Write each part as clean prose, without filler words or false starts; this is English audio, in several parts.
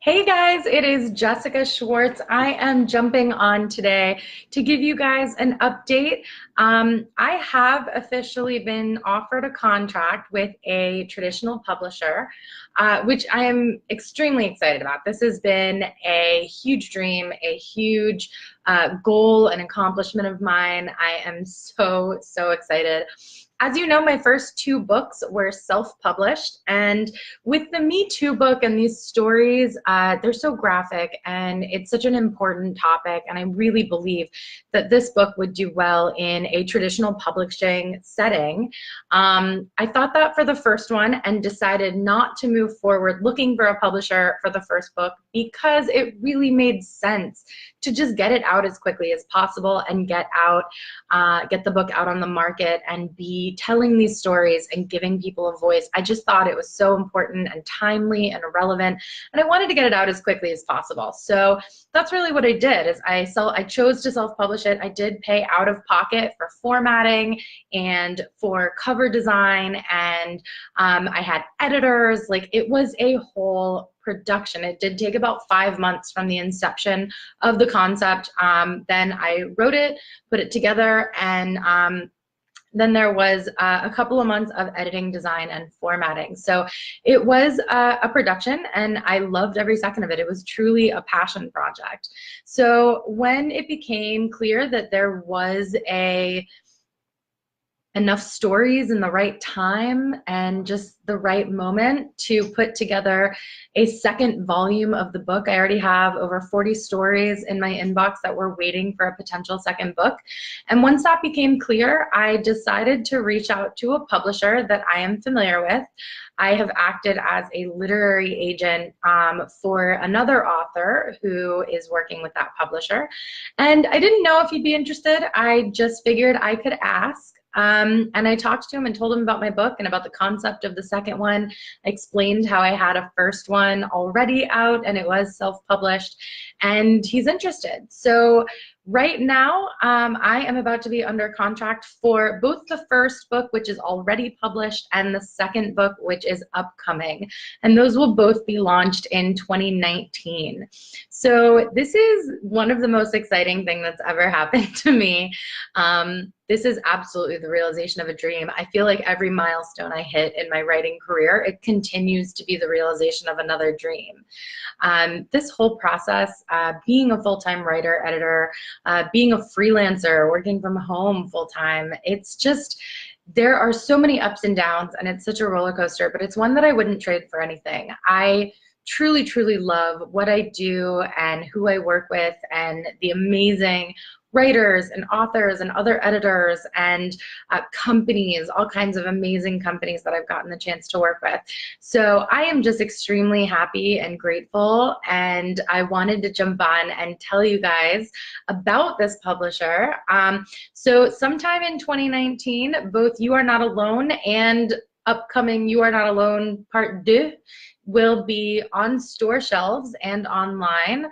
Hey guys, it is Jessica Schwartz. I am jumping on today to give you guys an update. I have officially been offered a contract with a traditional publisher, which I am extremely excited about. This has been a huge dream, a huge goal and accomplishment of mine. I am so excited. As you know, my first two books were self-published, and with the Me Too book and these stories, they're so graphic and it's such an important topic, and I really believe that this book would do well in a traditional publishing setting. I thought that for the first one and decided not to move forward looking for a publisher for the first book because it really made sense to just get it out as quickly as possible and get the book out on the market and be telling these stories and giving people a voice. I just thought it was so important and timely and relevant, and I wanted to get it out as quickly as possible. So that's really what I did. Is I chose to self-publish it. I did pay out of pocket for formatting and for cover design, and I had editors. Like, it was a whole production. It did take about 5 months from the inception of the concept. Then I wrote it, put it together, and then there was a couple of months of editing, design, and formatting. So it was a production, and I loved every second of it. It was truly a passion project. So when it became clear that there was enough stories in the right time and just the right moment to put together a second volume of the book. I already have over 40 stories in my inbox that were waiting for a potential second book. And once that became clear, I decided to reach out to a publisher that I am familiar with. I have acted as a literary agent for another author who is working with that publisher. And I didn't know if he'd be interested. I just figured I could ask. And I talked to him and told him about my book and about the concept of the second one. I explained how I had a first one already out and it was self-published, and he's interested. So right now, I am about to be under contract for both the first book, which is already published, and the second book, which is upcoming. And those will both be launched in 2019. So this is one of the most exciting things that's ever happened to me. This is absolutely the realization of a dream. I feel like every milestone I hit in my writing career, it continues to be the realization of another dream. This whole process, being a full-time writer, editor, being a freelancer, working from home full-time, it's just, there are so many ups and downs, and it's such a roller coaster, but it's one that I wouldn't trade for anything. I truly love what I do and who I work with and the amazing writers and authors and other editors and companies, all kinds of amazing companies that I've gotten the chance to work with. So I am just extremely happy and grateful, and I wanted to jump on and tell you guys about this publisher. So sometime in 2019, both You Are Not Alone and upcoming You Are Not Alone Part 2 will be on store shelves and online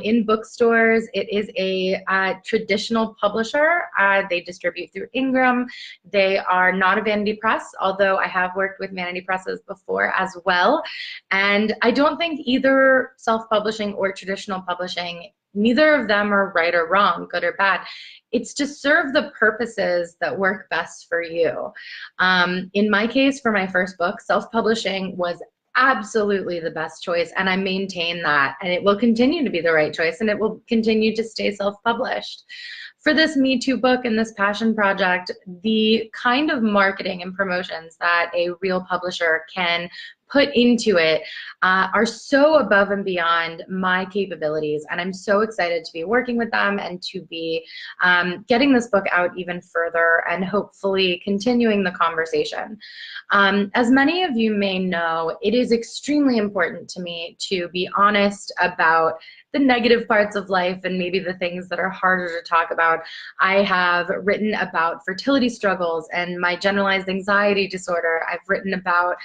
in bookstores. It is a traditional publisher. They distribute through Ingram. They are not a vanity press, although I have worked with vanity presses before as well. And I don't think either self-publishing or traditional publishing, neither of them are right or wrong, good or bad. It's to serve the purposes that work best for you. In my case, for my first book, self-publishing was absolutely the best choice, and I maintain that, and it will continue to be the right choice, and it will continue to stay self-published. For this Me Too book and this passion project, the kind of marketing and promotions that a real publisher can put into it are so above and beyond my capabilities, and I'm so excited to be working with them and to be getting this book out even further and hopefully continuing the conversation. As many of you may know, it is extremely important to me to be honest about the negative parts of life and maybe the things that are harder to talk about. I have written about fertility struggles and my generalized anxiety disorder. I've written about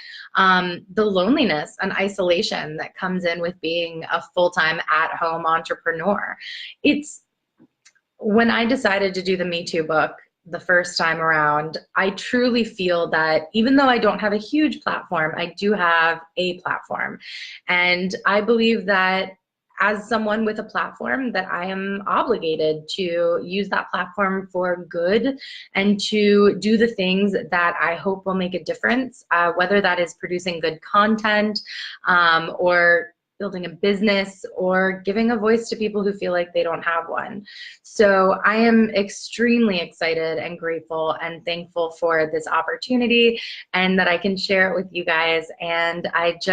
the loneliness and isolation that comes in with being a full-time at-home entrepreneur. When I decided to do the Me Too book, the first time around, I truly feel that even though I don't have a huge platform, I do have a platform. And I believe that as someone with a platform, that I am obligated to use that platform for good and to do the things that I hope will make a difference, whether that is producing good content, or building a business, or giving a voice to people who feel like they don't have one. So I am extremely excited and grateful and thankful for this opportunity and that I can share it with you guys. And if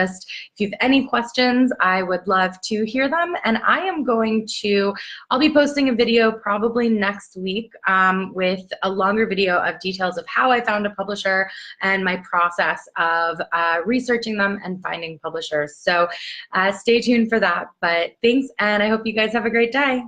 you have any questions, I would love to hear them. And I'll be posting a video probably next week with a longer video of details of how I found a publisher and my process of researching them and finding publishers. So stay tuned for that. But thanks, and I hope you guys have a great day.